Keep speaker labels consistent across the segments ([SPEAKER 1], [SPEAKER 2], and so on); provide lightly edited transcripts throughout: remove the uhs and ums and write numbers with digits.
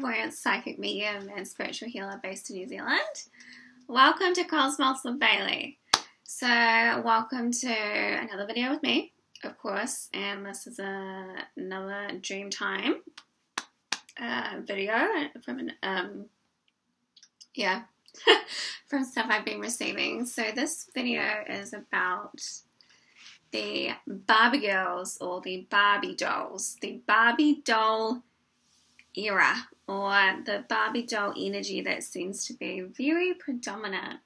[SPEAKER 1] clairvoyant, psychic medium, and spiritual healer based in New Zealand. Welcome to Cosmos with Bailey. So, welcome to another video with me, of course, and this is another dream time video from from stuff I've been receiving. So this video is about the Barbie girls, or the Barbie dolls, the Barbie doll era, or the Barbie doll energy that seems to be very predominant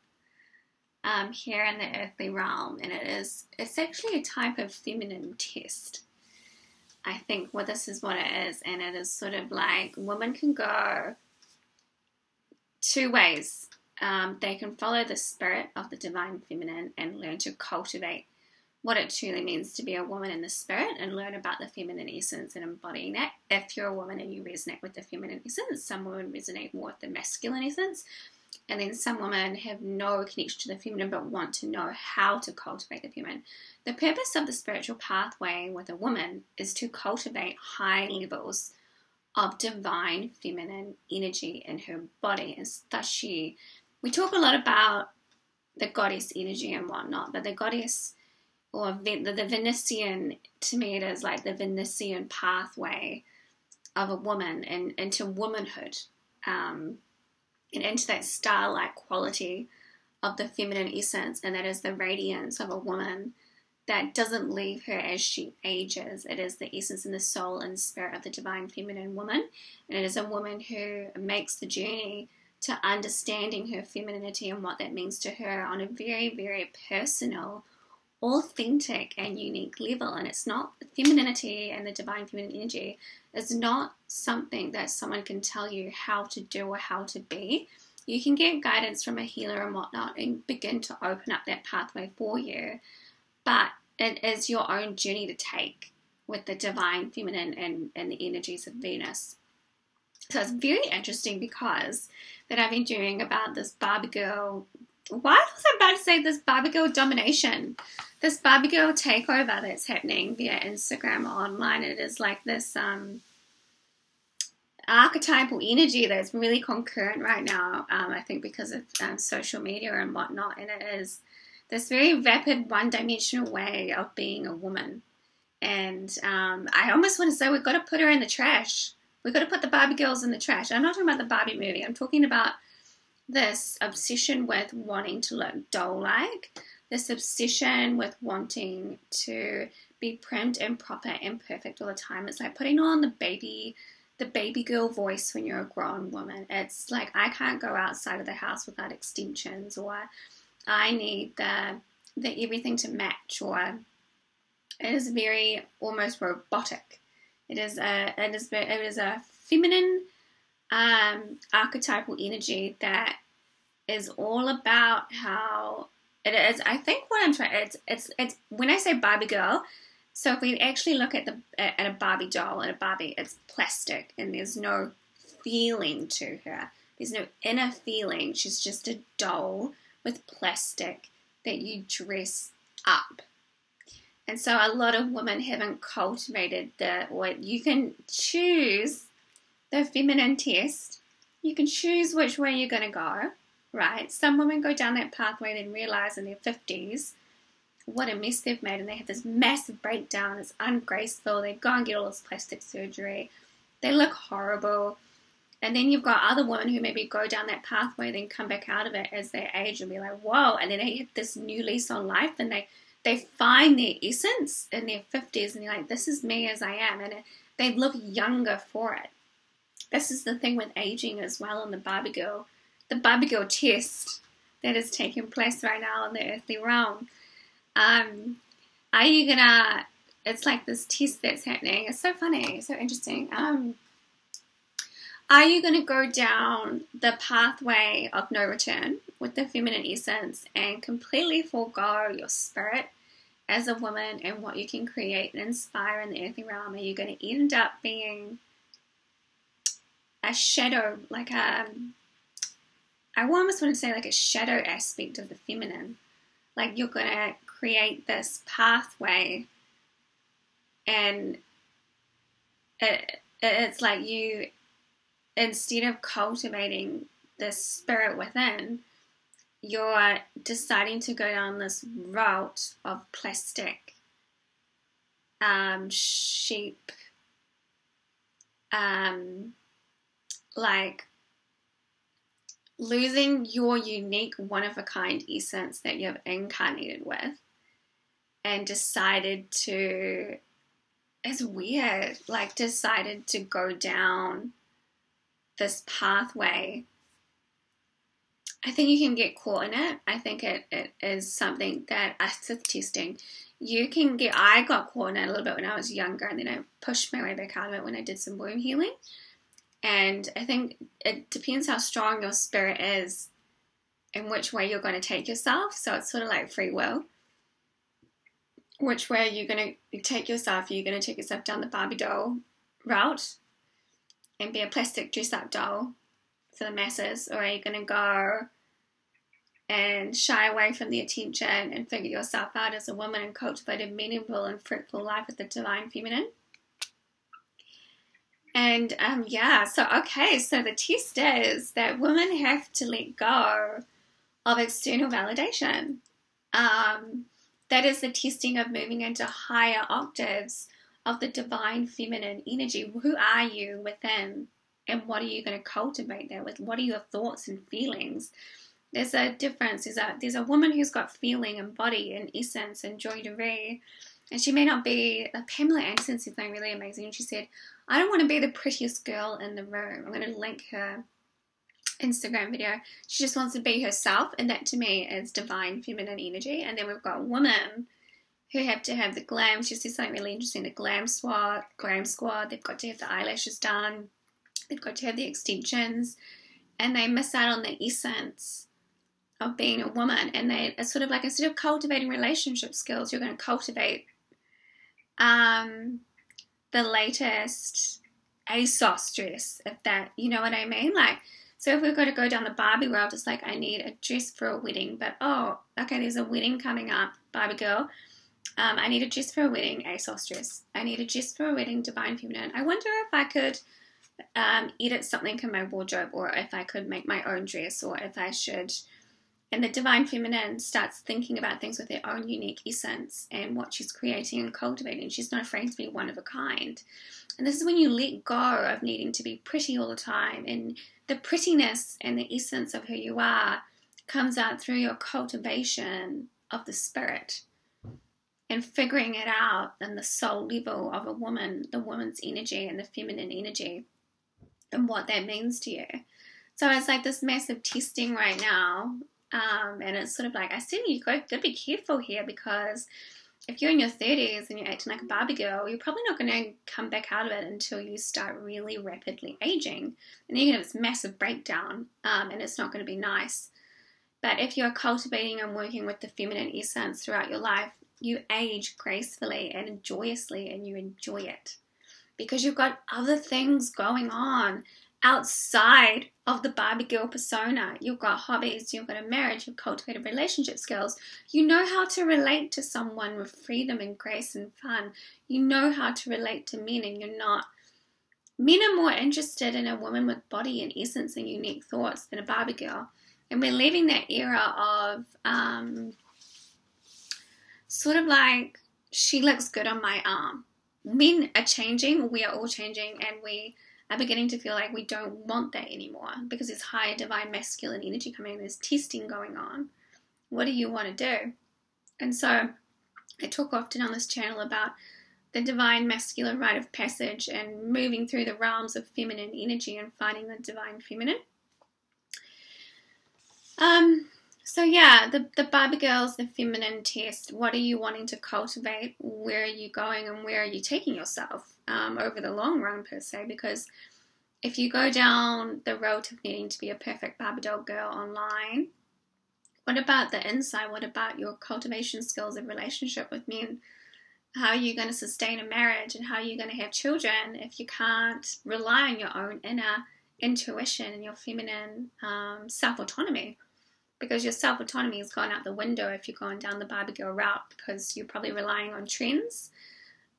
[SPEAKER 1] here in the earthly realm. And it's actually a type of feminine test. I think this is what it is, and it is sort of like women can go two ways. They can follow the spirit of the divine feminine and learn to cultivate what it truly means to be a woman in the spirit and learn about the feminine essence and embodying that. If you're a woman and you resonate with the feminine essence, some women resonate more with the masculine essence, and then some women have no connection to the feminine but want to know how to cultivate the feminine. The purpose of the spiritual pathway with a woman is to cultivate high levels of divine feminine energy in her body. And thus we talk a lot about the goddess energy and whatnot, but the goddess, or the Venusian, to me it is like the Venusian pathway of a woman and into womanhood, and into that star-like quality of the feminine essence, and that is the radiance of a woman that doesn't leave her as she ages. It is the essence and the soul and spirit of the divine feminine woman, and it is a woman who makes the journey to understanding her femininity and what that means to her on a very, very personal, authentic and unique level. And it's not, femininity and the divine feminine energy is not something that someone can tell you how to do or how to be. You can get guidance from a healer and whatnot and begin to open up that pathway for you, but it is your own journey to take with the divine feminine and the energies of Venus. So it's very interesting because that I've been doing about this Barbie girl. Why was I about to say this Barbie girl domination? This Barbie girl takeover that's happening via Instagram or online. It is like this archetypal energy that's really concurrent right now, I think because of social media and whatnot. And it is this very vapid, one-dimensional way of being a woman. And I almost want to say we've got to put her in the trash. We've got to put the Barbie girls in the trash. I'm not talking about the Barbie movie. I'm talking about this obsession with wanting to look doll-like, this obsession with wanting to be primed and proper and perfect all the time. It's like putting on the baby girl voice when you're a grown woman. It's like, I can't go outside of the house without extensions, or I need the everything to match, or it is very almost robotic. It is a feminine archetypal energy that is all about how it is. I think what I'm trying, it's when I say Barbie girl, so if we actually look at a Barbie doll, and a Barbie, it's plastic and there's no feeling to her. There's no inner feeling. She's just a doll with plastic that you dress up. And so a lot of women haven't cultivated or you can choose the feminine test. You can choose which way you're going to go, right? Some women go down that pathway and then realize in their 50s what a mess they've made, and they have this massive breakdown. It's ungraceful. They go and get all this plastic surgery. They look horrible. And then you've got other women who maybe go down that pathway, then come back out of it as they age and be like, whoa, and then they hit this new lease on life, and they find their essence in their 50s, and they're like, this is me as I am, and they look younger for it. This is the thing with aging as well in the Barbie girl test that is taking place right now in the earthly realm. Are you gonna, it's like this test that's happening. It's so funny, so interesting. Are you gonna go down the pathway of no return with the feminine essence and completely forego your spirit as a woman and what you can create and inspire in the earthly realm? Are you going to end up being a shadow, like I almost want to say like a shadow aspect of the feminine? Like you're going to create this pathway, and it's like you instead of cultivating the spirit within, you're deciding to go down this route of plastic, sheep, like losing your unique one-of-a-kind essence that you've incarnated with and decided to, it's weird, like decided to go down this pathway. I think you can get caught in it. I think it is something that, as with testing, you can get, I got caught in it a little bit when I was younger, and then I pushed my way back out of it when I did some womb healing. And I think it depends how strong your spirit is and which way you're going to take yourself. So it's sort of like free will. Which way you're going to take yourself. You're going to take yourself down the Barbie doll route and be a plastic dress-up doll for the masses, or are you going to go and shy away from the attention and figure yourself out as a woman and cultivate a meaningful and fruitful life with the divine feminine? And so the test is that women have to let go of external validation. That is the testing of moving into higher octaves of the divine feminine energy. Who are you within, and what are you going to cultivate there with? What are your thoughts and feelings? There's a difference. There's a woman who's got feeling and body and essence and joy de vivre, and she may not be. Pamela Anderson said something really amazing. She said, I don't want to be the prettiest girl in the room. I'm going to link her Instagram video. She just wants to be herself, and that to me is divine feminine energy. And then we've got women who have to have the glam. She said something really interesting, the glam squad. They've got to have the eyelashes done. They've got to have the extensions, and they miss out on the essence of being a woman. And it's sort of like, instead of cultivating relationship skills, you're going to cultivate the latest ASOS dress, if that, you know what I mean? Like, so if we're going to go down the Barbie world, it's like, I need a dress for a wedding, but there's a wedding coming up, Barbie Girl. I need a dress for a wedding, ASOS dress. I need a dress for a wedding, divine feminine. I wonder if I could edit something in my wardrobe, or if I could make my own dress, or if I should. And the divine feminine starts thinking about things with their own unique essence and what she's creating and cultivating. She's not afraid to be one of a kind. And this is when you let go of needing to be pretty all the time, and the prettiness and the essence of who you are comes out through your cultivation of the spirit and figuring it out in the soul level of a woman, the woman's energy and the feminine energy, and what that means to you. So it's like this massive testing right now. And it's sort of like, I said, you've got to be careful here, because if you're in your 30s and you're acting like a Barbie girl, you're probably not going to come back out of it until you start really rapidly aging. And you're going to have this massive breakdown, and it's not going to be nice. But if you're cultivating and working with the feminine essence throughout your life, you age gracefully and joyously, and you enjoy it. Because you've got other things going on outside of the Barbie girl persona. You've got hobbies, you've got a marriage, you've cultivated relationship skills. You know how to relate to someone with freedom and grace and fun. You know how to relate to men, and you're not. Men are more interested in a woman with body and essence and unique thoughts than a Barbie girl. And we're leaving that era of sort of like, she looks good on my arm. Men are changing, we are all changing, and we are beginning to feel like we don't want that anymore, because there's higher divine masculine energy coming in, there's testing going on. What do you want to do? And so I talk often on this channel about the divine masculine rite of passage and moving through the realms of feminine energy and finding the divine feminine. So yeah, the Barbie girls, the feminine test. What are you wanting to cultivate? Where are you going, and where are you taking yourself over the long run, per se? Because if you go down the road of needing to be a perfect Barbie doll girl online, what about the inside? What about your cultivation skills of relationship with men? How are you going to sustain a marriage, and how are you going to have children if you can't rely on your own inner intuition and your feminine self-autonomy? Because your self-autonomy has gone out the window if you're going down the Barbie girl route, because you're probably relying on trends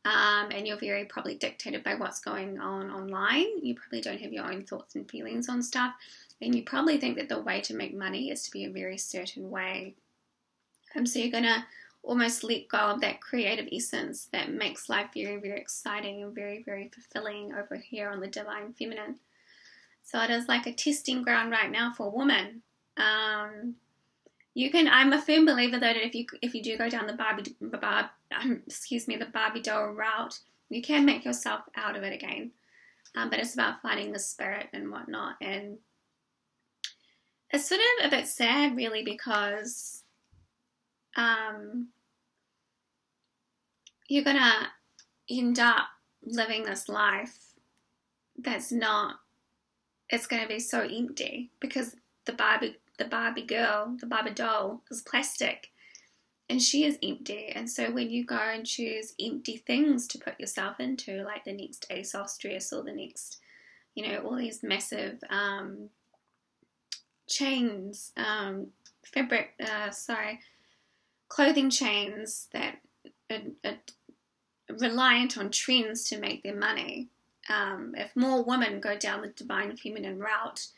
[SPEAKER 1] and you're very probably dictated by what's going on online. You probably don't have your own thoughts and feelings on stuff, and you probably think that the way to make money is to be a very certain way. So you're going to almost let go of that creative essence that makes life very, very exciting and very, very fulfilling over here on the Divine Feminine. So it is like a testing ground right now for women. I'm a firm believer though that if you do go down the Barbie doll route, you can make yourself out of it again. But it's about finding the spirit and whatnot. And it's sort of a bit sad really, because you're gonna end up living this life that's not, it's gonna be so empty, because the Barbie girl, the Barbie doll is plastic and she is empty. And so when you go and choose empty things to put yourself into, like the next ASOS dress or the next, all these massive chains, clothing chains that are reliant on trends to make their money. If more women go down the Divine Feminine route,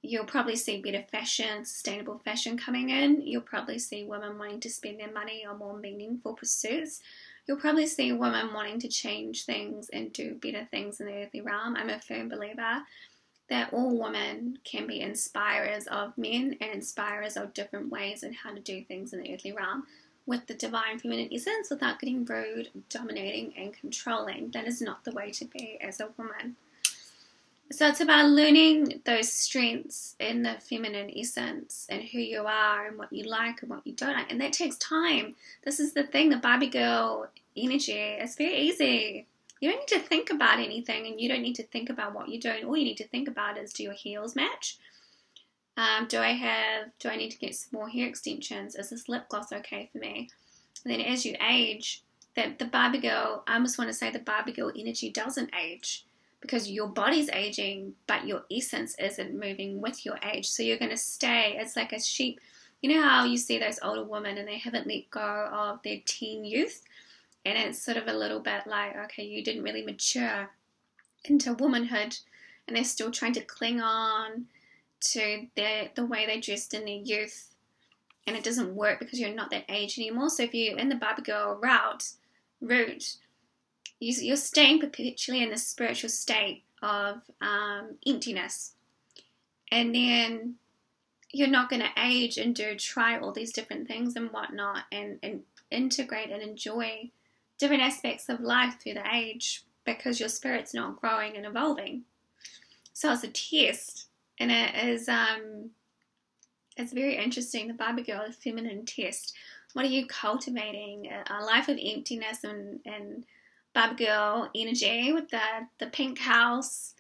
[SPEAKER 1] you'll probably see better fashion, sustainable fashion coming in. You'll probably see women wanting to spend their money on more meaningful pursuits. You'll probably see women wanting to change things and do better things in the earthly realm. I'm a firm believer that all women can be inspirers of men and inspirers of different ways in how to do things in the earthly realm with the Divine Feminine essence without getting rude, dominating, and controlling. That is not the way to be as a woman. So it's about learning those strengths in the feminine essence and who you are and what you like and what you don't like. And that takes time. This is the thing, the Barbie girl energy. It's very easy. You don't need to think about anything, and you don't need to think about what you're doing. All you need to think about is, do your heels match? Do I need to get some more hair extensions? Is this lip gloss okay for me? And then as you age, the Barbie girl, I almost want to say the Barbie girl energy doesn't age, because your body's aging, but your essence isn't moving with your age. So you're going to stay. It's like a sheep. You know how you see those older women and they haven't let go of their teen youth? And it's sort of a little bit like, okay, you didn't really mature into womanhood, and they're still trying to cling on to the way they dressed in their youth, and it doesn't work because you're not that age anymore. So if you're in the Barbie girl route, you're staying perpetually in the spiritual state of emptiness, and then you're not going to age and try all these different things and whatnot, and integrate and enjoy different aspects of life through the age, because your spirit's not growing and evolving. So it's a test, and it is it's very interesting. The Barbie Girl Feminine test. What are you cultivating? A life of emptiness and Barbie Girl energy with the pink house,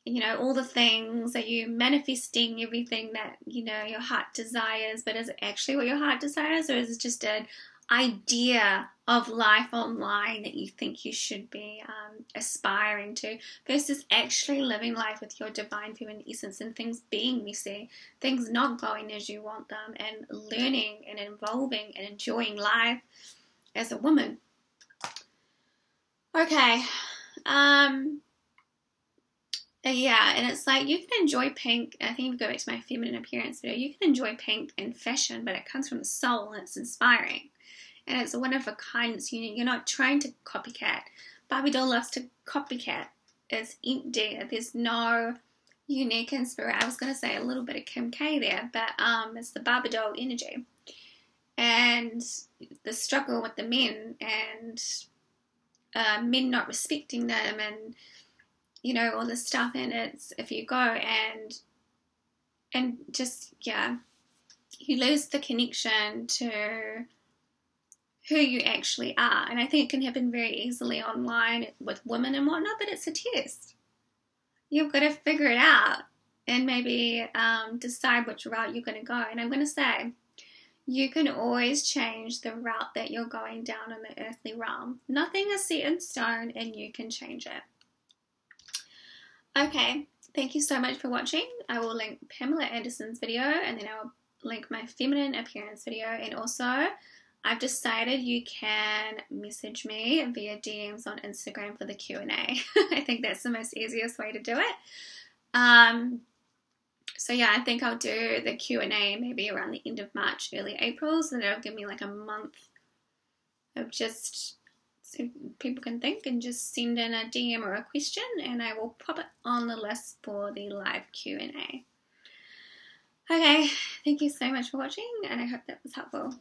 [SPEAKER 1] all the things. Are you manifesting everything that your heart desires? But is it actually what your heart desires, or is it just an idea of life online that you think you should be aspiring to, versus actually living life with your Divine Feminine essence and things being messy, things not going as you want them, and learning and evolving and enjoying life as a woman? Okay. Yeah, and it's like you can enjoy pink. I think if you go back to my feminine appearance video, you can enjoy pink in fashion, but it comes from the soul and it's inspiring. And it's a one of a kind, it's unique. You're not trying to copycat. Barbie doll loves to copycat. It's empty. There's no unique inspiration. I was going to say a little bit of Kim K there, but it's the Barbie doll energy. And the struggle with the men, and men not respecting them, and all this stuff. And it's, if you go and just, you lose the connection to who you actually are. And I think it can happen very easily online with women and whatnot, but it's a test. You've got to figure it out and maybe decide which route you're going to go. And I'm going to say, you can always change the route that you're going down in the earthly realm. Nothing is set in stone, and you can change it. Okay, thank you so much for watching. I will link Pamela Anderson's video, and then I will link my feminine appearance video, and also I've decided you can message me via DMs on Instagram for the Q&A. I think that's the most easiest way to do it. So yeah, I think I'll do the Q&A maybe around the end of March, early April, so that'll give me like a month of just so people can think and just send in a DM or a question, and I will pop it on the list for the live Q&A. Okay, thank you so much for watching, and I hope that was helpful.